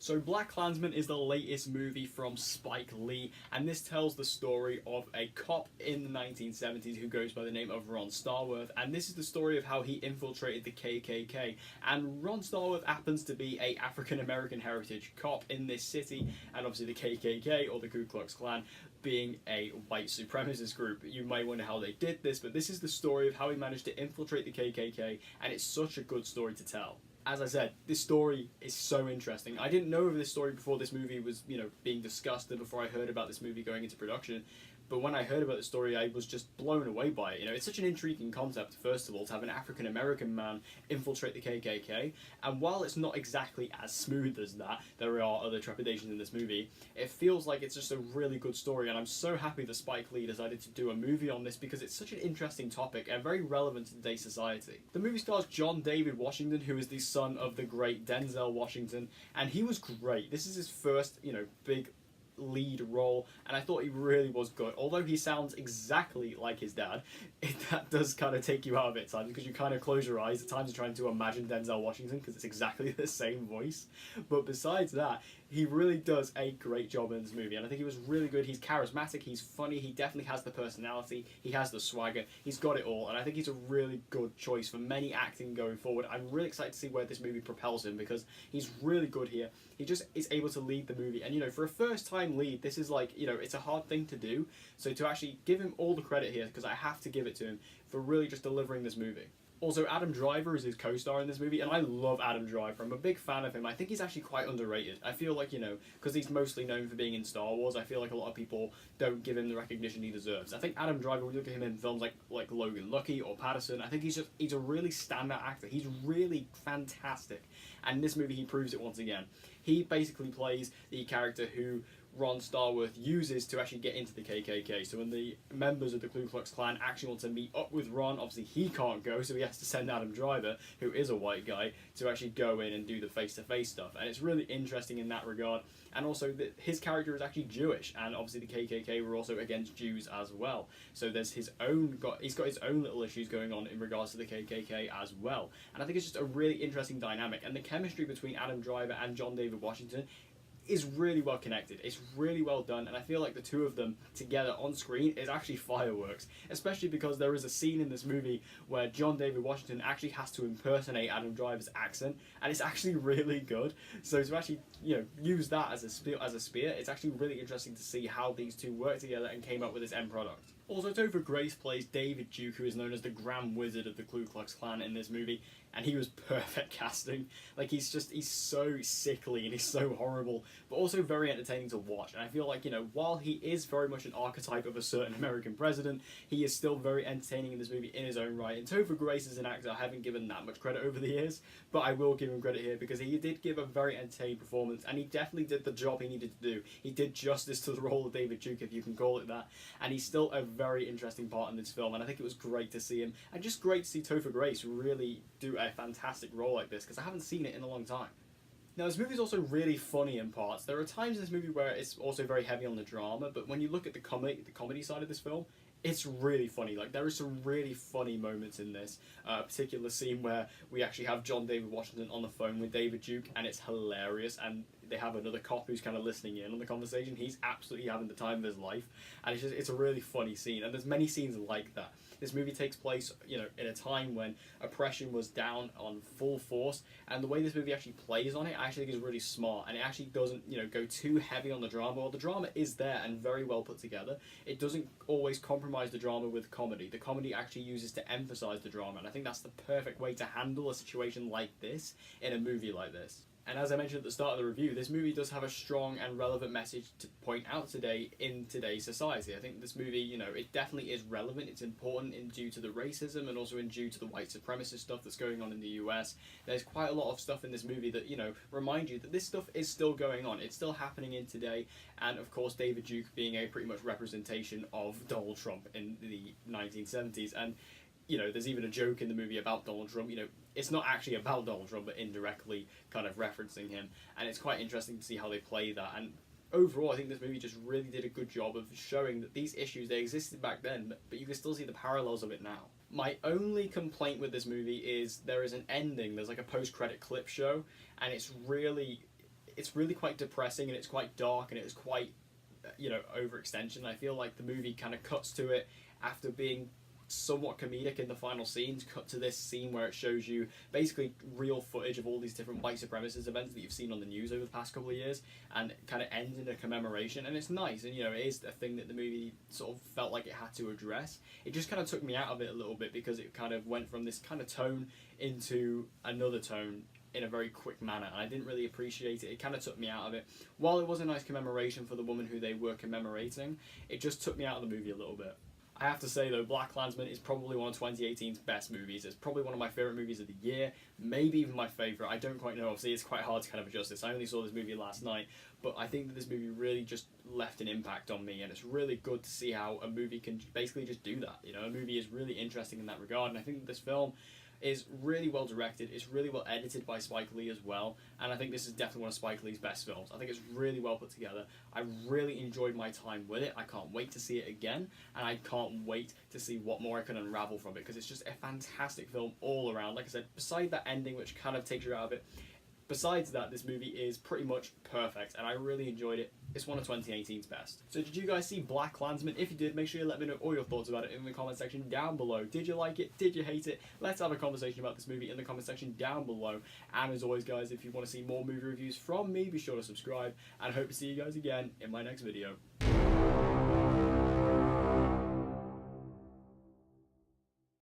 So BlacKkKlansman is the latest movie from Spike Lee, and this tells the story of a cop in the 1970s who goes by the name of Ron Starworth, and this is the story of how he infiltrated the KKK. And Ron Starworth happens to be a African American heritage cop in this city, and obviously the KKK, or the Ku Klux Klan, being a white supremacist group. You may wonder how they did this, but this is the story of how he managed to infiltrate the KKK, and it's such a good story to tell. As I said, this story is so interesting. I didn't know of this story before this movie was, being discussed, and before I heard about this movie going into production. But when I heard about the story, I was just blown away by it. It's such an intriguing concept, first of all, to have an African-American man infiltrate the KKK. And while it's not exactly as smooth as that, there are other trepidations in this movie, it feels like it's just a really good story. And I'm so happy that Spike Lee decided to do a movie on this, because it's such an interesting topic and very relevant to today's society. The movie stars John David Washington, who is the son of the great Denzel Washington. And he was great. This is his first, big lead role, and I thought he really was good. Although he sounds exactly like his dad, that does kind of take you out of it at times, because you kind of close your eyes at times trying to imagine Denzel Washington, because it's exactly the same voice. But besides that, he really does a great job in this movie, and I think he was really good. He's charismatic, he's funny, he definitely has the personality, he has the swagger, he's got it all, and I think he's a really good choice for many acting going forward. I'm really excited to see where this movie propels him, because he's really good here. He just is able to lead the movie, and for a first time lead, this is like, it's a hard thing to do, so to actually give him all the credit here, because I have to give it to him for really just delivering this movie. Also, Adam Driver is his co-star in this movie, and I love Adam Driver. I'm a big fan of him. I think he's actually quite underrated. I feel like, because he's mostly known for being in Star Wars, I feel like a lot of people don't give him the recognition he deserves. I think Adam Driver, when you look at him in films like Logan Lucky or Patterson, I think he's a really standout actor. He's really fantastic. And in this movie, he proves it once again. He basically plays the character who Ron Starworth uses to actually get into the KKK. So when the members of the Ku Klux Klan actually want to meet up with Ron, obviously he can't go, so he has to send Adam Driver, who is a white guy, to actually go in and do the face-to-face stuff. And it's really interesting in that regard. And also, his character is actually Jewish, and obviously the KKK were also against Jews as well. So there's he's got his own little issues going on in regards to the KKK as well. And I think it's just a really interesting dynamic. And the chemistry between Adam Driver and John David Washington is really well connected. It's really well done, and I feel like the two of them together on screen is actually fireworks, especially because there is a scene in this movie where John David Washington actually has to impersonate Adam Driver's accent, and it's actually really good. So to actually use that as a spear, it's actually really interesting to see how these two work together and came up with this end product. Also, Topher Grace plays David Duke, who is known as the Grand Wizard of the Ku Klux Klan in this movie, and he was perfect casting. Like, he's so sickly and he's so horrible, but also very entertaining to watch. And I feel like, while he is very much an archetype of a certain American president, he is still very entertaining in this movie in his own right. And Topher Grace as an actor, I haven't given that much credit over the years, but I will give him credit here, because he did give a very entertaining performance, and he definitely did the job he needed to do. He did justice to the role of David Duke, if you can call it that, and he's still a very interesting part in this film, and I think it was great to see him, and just great to see Topher Grace really do a fantastic role like this, because I haven't seen it in a long time. Now, this movie is also really funny in parts. There are times in this movie where it's also very heavy on the drama, but when you look at the comedy side of this film, it's really funny. Like, there are some really funny moments in this particular scene where we actually have John David Washington on the phone with David Duke, and it's hilarious, and they have another cop who's kind of listening in on the conversation. He's absolutely having the time of his life, and it's a really funny scene, and there's many scenes like that. This movie takes place, in a time when oppression was down on full force, and the way this movie actually plays on it, I actually think is really smart, and it actually doesn't, go too heavy on the drama. Well, the drama is there and very well put together. It doesn't always compromise the drama with comedy. The comedy actually uses to emphasize the drama, and I think that's the perfect way to handle a situation like this in a movie like this. And as I mentioned at the start of the review, this movie does have a strong and relevant message to point out today in today's society. I think this movie, it definitely is relevant. It's important due to the racism, and also due to the white supremacist stuff that's going on in the US. There's quite a lot of stuff in this movie that, remind you that this stuff is still going on. It's still happening in today. And of course, David Duke being a pretty much representation of Donald Trump in the 1970s. And there's even a joke in the movie about Donald Trump. It's not actually about Donald Trump, but indirectly kind of referencing him. And it's quite interesting to see how they play that. And overall, I think this movie just really did a good job of showing that these issues, they existed back then, but you can still see the parallels of it now. My only complaint with this movie is there is an ending. There's like a post-credit clip show, and it's really quite depressing, and it's quite dark, and it's quite, overextension. I feel like the movie kind of cuts to it after being somewhat comedic in the final scenes, cut to this scene where it shows you basically real footage of all these different white supremacist events that you've seen on the news over the past couple of years, and it kind of ends in a commemoration, and it's nice, and it is a thing that the movie sort of felt like it had to address. It just kind of took me out of it a little bit because it kind of went from this kind of tone into another tone in a very quick manner, and I didn't really appreciate it. It kind of took me out of it. While it was a nice commemoration for the woman who they were commemorating, it just took me out of the movie a little bit. I have to say though, BlacKkKlansman is probably one of 2018's best movies. It's probably one of my favourite movies of the year, maybe even my favourite. I don't quite know. Obviously, it's quite hard to kind of adjust this. I only saw this movie last night, but I think that this movie really just left an impact on me, and it's really good to see how a movie can basically just do that. A movie is really interesting in that regard, and I think that this film is really well directed. It's really well edited by Spike Lee as well, and I think this is definitely one of Spike Lee's best films. I think it's really well put together. I really enjoyed my time with it. I can't wait to see it again, and I can't wait to see what more I can unravel from it, because it's just a fantastic film all around. Like I said, beside that ending which kind of takes you out of it, besides that, this movie is pretty much perfect, and I really enjoyed it. It's one of 2018's best. So did you guys see BlacKkKlansman? If you did, make sure you let me know all your thoughts about it in the comment section down below. Did you like it? Did you hate it? Let's have a conversation about this movie in the comment section down below. And as always, guys, if you want to see more movie reviews from me, be sure to subscribe, and I hope to see you guys again in my next video.